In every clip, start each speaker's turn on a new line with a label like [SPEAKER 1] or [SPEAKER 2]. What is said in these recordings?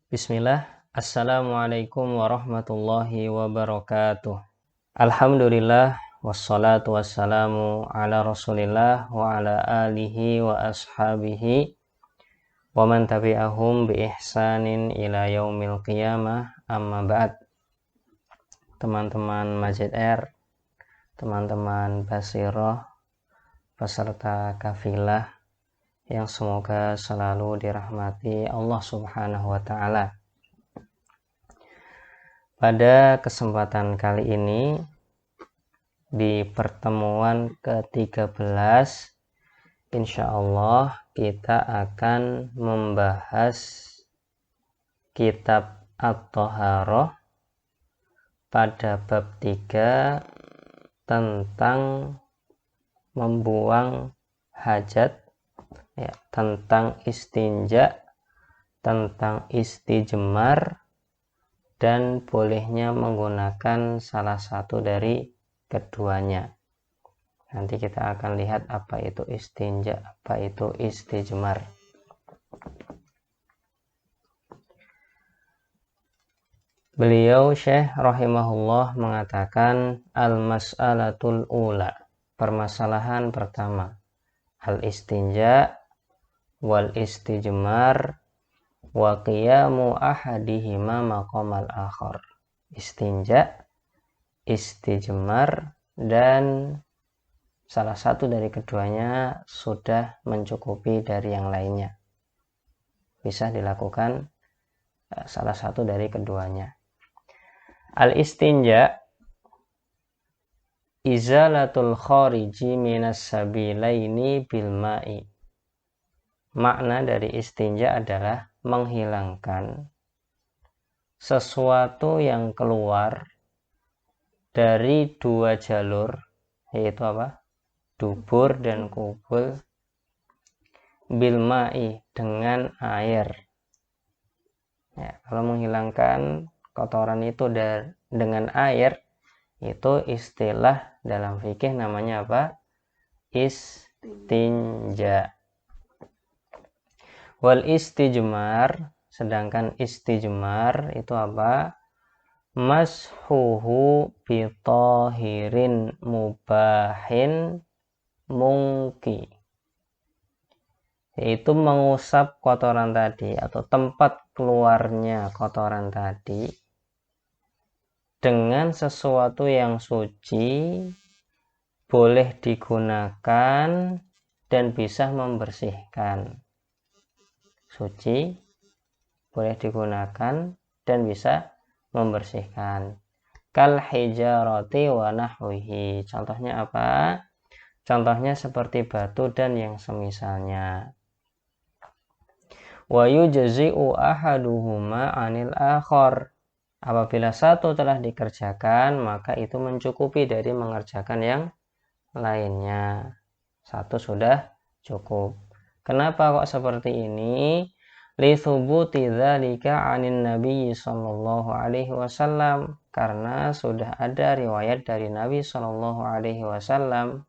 [SPEAKER 1] Bismillah, Assalamualaikum warahmatullahi wabarakatuh. Alhamdulillah, wassalatu wassalamu ala rasulillah wa ala alihi wa ashabihi wa man tabi'ahum bi ihsanin ila yaumil qiyamah, amma ba'd. Teman-teman Masjid Air, teman-teman Basiroh, peserta kafilah yang semoga selalu dirahmati Allah Subhanahu wa ta'ala. Pada kesempatan kali ini, di pertemuan ke-13, insya Allah kita akan membahas kitab At-Thaharah pada bab 3 tentang membuang hajat, tentang istinja, tentang istijmar, dan bolehnya menggunakan salah satu dari keduanya. Nanti kita akan lihat apa itu istinja, apa itu istijmar. Beliau Syekh rahimahullah mengatakan al-mas'alatul ula, permasalahan pertama, al-istinja wal istijmar wa qiyamu ahadihima maqamal akhar. Istinja, istijmar, dan salah satu dari keduanya sudah mencukupi dari yang lainnya. Bisa dilakukan salah satu dari keduanya. Al-istinja izalatul khariji minas sabilaini bil ma'i. Makna dari istinja adalah menghilangkan sesuatu yang keluar dari dua jalur, yaitu apa? Dubur dan kubul, bil ma'i, dengan air. Kalau menghilangkan kotoran itu dengan air, itu istilah dalam fikih namanya apa? Istinja. Wal istijmar, sedangkan istijmar itu apa? Mashuhu bitahirin mubahin mungki, yaitu mengusap kotoran tadi atau tempat keluarnya kotoran tadi dengan sesuatu yang suci, boleh digunakan dan bisa membersihkan. Suci, boleh digunakan dan bisa membersihkan. Kal hijarati wa nahwihi. Contohnya apa? Contohnya seperti batu dan yang semisalnya. Wa yujzi'u ahaduhuma 'anil akhar. Apabila satu telah dikerjakan, maka itu mencukupi dari mengerjakan yang lainnya. Satu sudah cukup. Kenapa kok seperti ini? Li thubuti dzalika 'anin Nabi sallallahu alaihi wasallam, karena sudah ada riwayat dari Nabi sallallahu alaihi wasallam.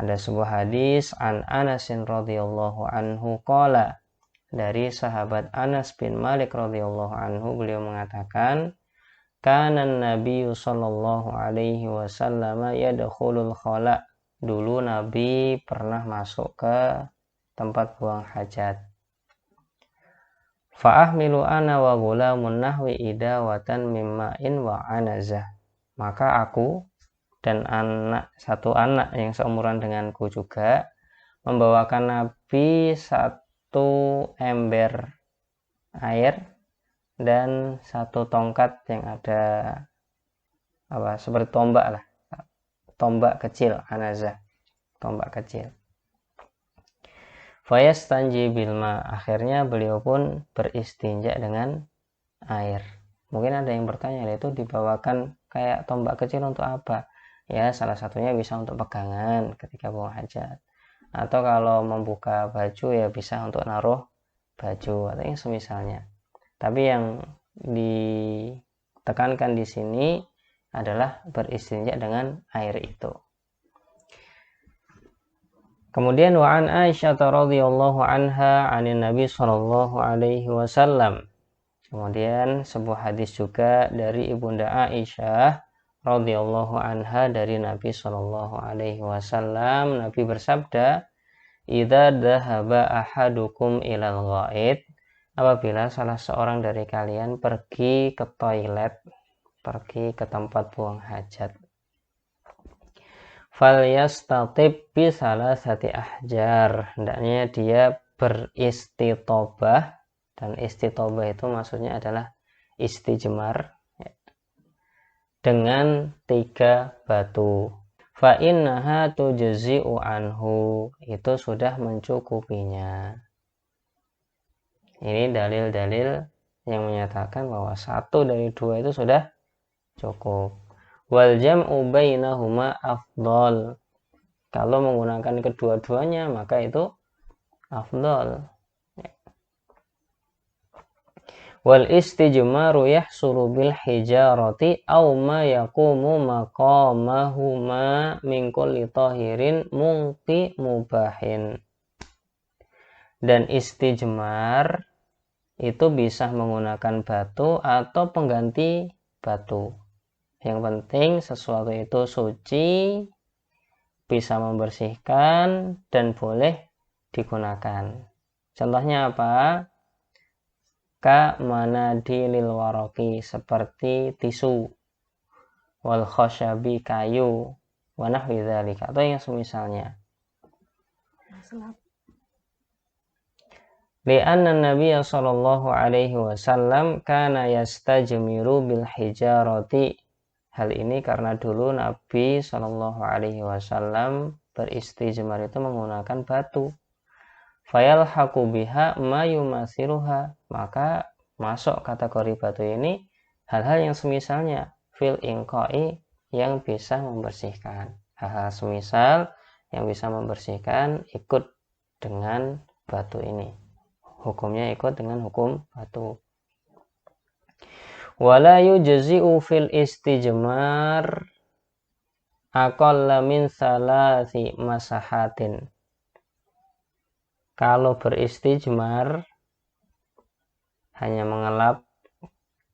[SPEAKER 1] Ada sebuah hadis an Anas radhiyallahu anhu qala, dari sahabat Anas bin Malik radhiyallahu anhu, beliau mengatakan, kana Nabi sallallahu alaihi wasallam yadkhulul khala. Dulu Nabi pernah masuk ke tempat buang hajat. Fa'ahmilu ana wa gulamun nahwi idawatan mimma'in wa anazah. Maka aku dan satu anak yang seumuran denganku juga membawakan Nabi satu ember air dan satu tongkat yang ada seperti tombak lah. Tombak kecil, anazah, tombak kecil. Fayastanji bilma, akhirnya beliau pun beristinja dengan air. Mungkin ada yang bertanya, itu dibawakan kayak tombak kecil untuk apa? Ya, salah satunya bisa untuk pegangan ketika buang hajat. Atau kalau membuka baju ya bisa untuk naruh baju atau yang semisalnya. Tapi yang ditekankan di sini adalah beristinja dengan air itu. Kemudian wa an Aisyah radhiyallahu anha 'anin Nabi sallallahu alaihi wasallam. Kemudian sebuah hadis juga dari Ibunda Aisyah radhiyallahu anha dari Nabi sallallahu alaihi wasallam. Nabi bersabda, "Idza dhahaba ahadukum ilal ghaid," apabila salah seorang dari kalian pergi ke toilet, pergi ke tempat buang hajat, falyastatib bi salasati ahjar, hendaknya dia beristitobah, dan istitobah itu maksudnya adalah istijmar, dengan 3 batu. Fa innaha tujzi'u anhu, itu sudah mencukupinya. Ini dalil-dalil yang menyatakan bahwa 1 dari 2 itu sudah cukup. Wal jam'u bainahuma afdal, kalau menggunakan kedua-duanya maka itu afdal. Wal istijmaru yahsulu bil hijarati aw ma yaqumu maqamahuma min kulli tahirin mungki mubahin. Dan istijmar itu bisa menggunakan batu atau pengganti batu. Yang penting sesuatu itu suci, bisa membersihkan, dan boleh digunakan. Contohnya apa? Ka manadilil waraqi, seperti tisu, wal khosyabi, kayu, wa nahwi dzalika, atau yang semisalnya. Li'anna Nabiya sallallahu alaihi wasallam kana yastajmiru bil hijarati. Hal ini karena dulu Nabi sallallahu alaihi wasallam beristijmar itu menggunakan batu. Fayalhaqu biha ma yumasiruha, maka masuk kategori batu ini hal-hal yang semisalnya, fil inqai, yang bisa membersihkan. Hal-hal semisal yang bisa membersihkan ikut dengan batu ini. Hukumnya ikut dengan hukum batu. Wala yujzi'u fil istijmar aqalla min salasi masahatin. Kalau beristijmar hanya mengelap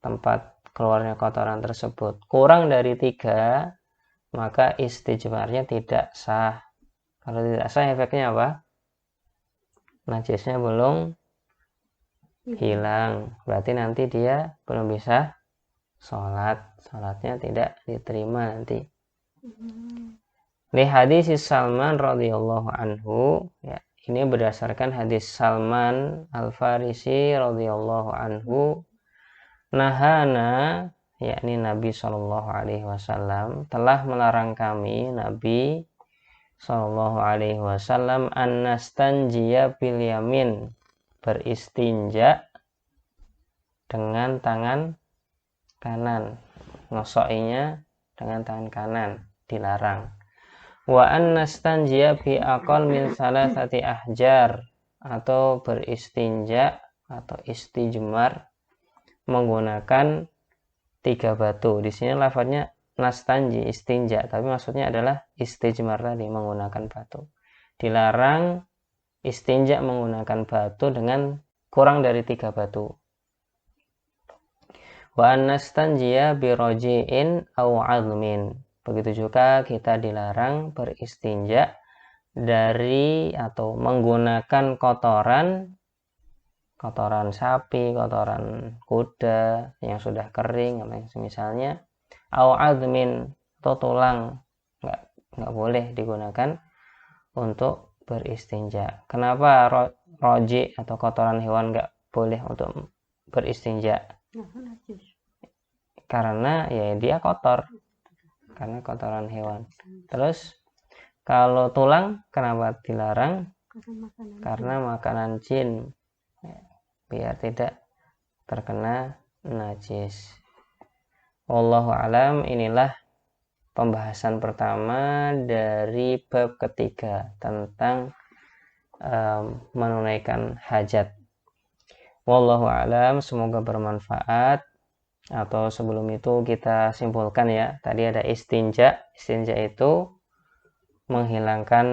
[SPEAKER 1] tempat keluarnya kotoran tersebut kurang dari 3, maka istijmarnya tidak sah. Kalau tidak sah efeknya apa? Najisnya belum hilang, berarti nanti dia belum bisa sholatnya tidak diterima nanti. Li hadis Salman radhiyallahu anhu, ya, ini berdasarkan hadis Salman Al-Farisi radhiyallahu anhu, nahana, yakni Nabi sallallahu alaihi wasallam telah melarang kami, Nabi sallallahu alaihi wasallam, an nastanjiya bil yamin, beristinja dengan tangan kanan, ngosokinya dengan tangan kanan dilarang. Wa an nastanjiya bi aqal min salasati ahjar, atau beristinja atau istijmar menggunakan 3 batu. Di sini lafadznya nastanji, istinja, tapi maksudnya adalah istijmar tadi, menggunakan batu. Dilarang istinja menggunakan batu dengan kurang dari 3 batu. Wa an nastanjiya bi raji'in aw 'azmin. Begitu juga kita dilarang beristinja dari atau menggunakan kotoran sapi, kotoran kuda yang sudah kering atau yang semisalnya, aw 'azmin, atau tulang, nggak boleh digunakan untuk beristinja. Kenapa roji atau kotoran hewan nggak boleh untuk beristinja? Karena ya dia kotor, karena kotoran hewan. Terus kalau tulang kenapa dilarang? Karena makanan jin, biar tidak terkena najis. Wallahu alam. Inilah pembahasan pertama dari bab ketiga tentang menunaikan hajat. Wallahu alam, semoga bermanfaat. Atau sebelum itu kita simpulkan ya, tadi ada istinja. Istinja itu menghilangkan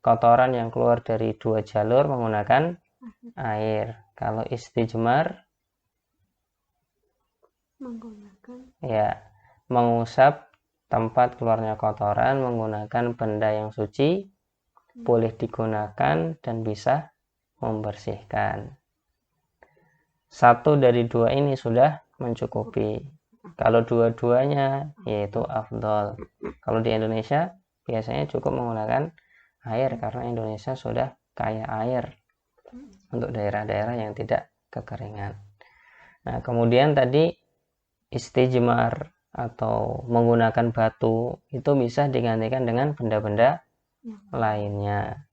[SPEAKER 1] kotoran yang keluar dari dua jalur menggunakan air. Kalau istijmar mengusap tempat keluarnya kotoran menggunakan benda yang suci, boleh digunakan dan bisa membersihkan. Satu dari dua ini sudah mencukupi. Kalau dua-duanya yaitu afdol. Kalau di Indonesia biasanya cukup menggunakan air karena Indonesia sudah kaya air untuk daerah-daerah yang tidak kekeringan. Nah, kemudian tadi istijmar atau menggunakan batu itu bisa digantikan dengan benda-benda lainnya.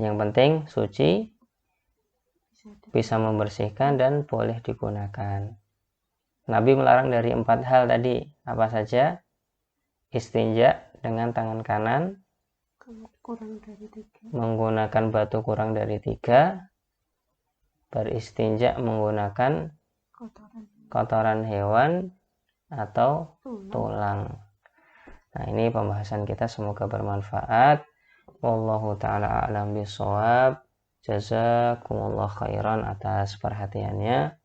[SPEAKER 1] Yang penting suci, bisa membersihkan dan boleh digunakan. Nabi melarang dari 4 hal tadi. Apa saja? Istinja dengan tangan kanan, menggunakan batu kurang dari 3, beristinja menggunakan kotoran hewan atau tulang. Nah, ini pembahasan kita, semoga bermanfaat. Wallahu ta'ala a'lam bishawab. Jazakumullah khairan atas perhatiannya.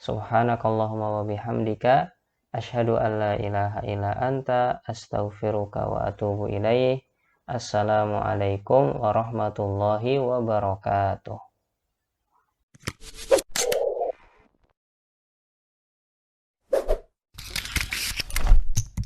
[SPEAKER 1] Subhanakallahumma wa bihamdika asyhadu an la ilaha illa anta astaghfiruka wa atubu ilaih. Assalamualaikum warahmatullahi wabarakatuh.